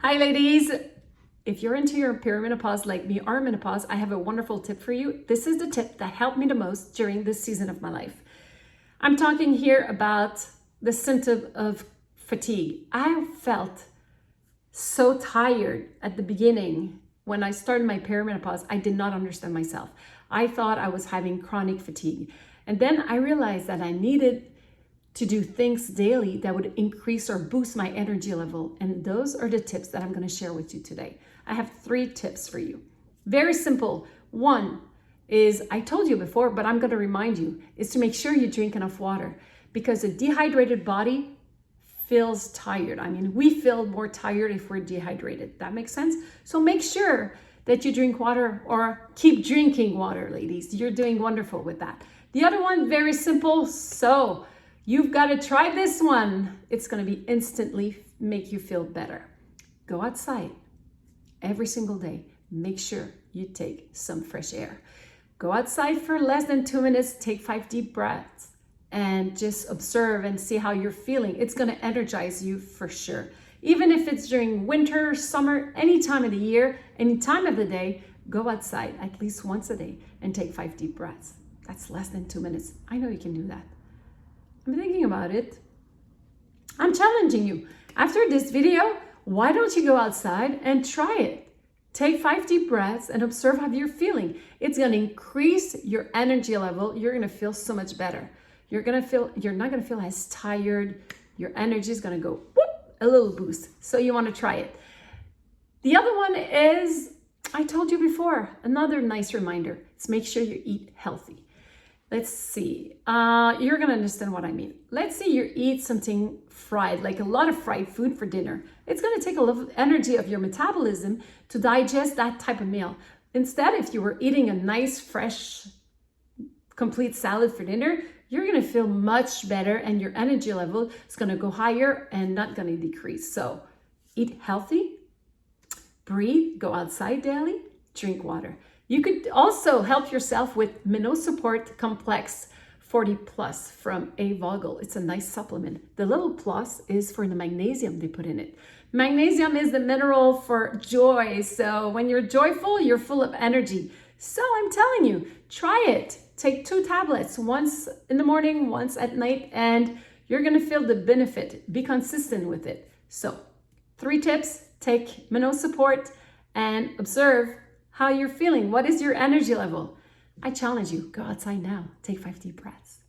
Hi ladies, if you're into your perimenopause like me or menopause, I have a wonderful tip for you. This is the tip that helped me the most during this season of my life. I'm talking here about the symptom of fatigue. I felt so tired at the beginning when I started my perimenopause. I did not understand myself. I thought I was having chronic fatigue. And then I realized that I needed to do things daily that would increase or boost my energy level. And those are the tips that I'm going to share with you today. I have 3 tips for you. Very simple. One is, I told you before, but I'm going to remind you, is to make sure you drink enough water, because a dehydrated body feels tired. I mean, we feel more tired if we're dehydrated. That makes sense? So make sure that you drink water, or keep drinking water, ladies. You're doing wonderful with that. The other one, very simple. So you've got to try this one. It's going to be instantly make you feel better. Go outside every single day. Make sure you take some fresh air. Go outside for less than 2 minutes. Take 5 deep breaths and just observe and see how you're feeling. It's going to energize you for sure. Even if it's during winter, summer, any time of the year, any time of the day, go outside at least once a day and take 5 deep breaths. That's less than 2 minutes. I know you can do that. I'm thinking about it. I'm challenging you. After this video, why don't you go outside and try it? Take 5 deep breaths and observe how you're feeling. It's going to increase your energy level. You're going to feel so much better. You're not going to feel as tired. Your energy is going to go whoop, a little boost. So you want to try it. The other one is, I told you before, another nice reminder. It's make sure you eat healthy. Let's see, you're gonna understand what I mean. Let's say you eat something fried, like a lot of fried food for dinner. It's gonna take a lot of energy of your metabolism to digest that type of meal. Instead, if you were eating a nice, fresh, complete salad for dinner, you're gonna feel much better and your energy level is gonna go higher and not gonna decrease. So eat healthy, breathe, go outside daily, drink water. You could also help yourself with Menopause Support Complex 40 Plus from A.Vogel. It's a nice supplement. The little plus is for the magnesium they put in it. Magnesium is the mineral for joy. So when you're joyful, you're full of energy. So I'm telling you, try it. Take 2 tablets, once in the morning, once at night, and you're gonna feel the benefit. Be consistent with it. So 3 tips: take Menopause Support and observe how you're feeling. What is your energy level? I challenge you, go outside now. Take 5 deep breaths.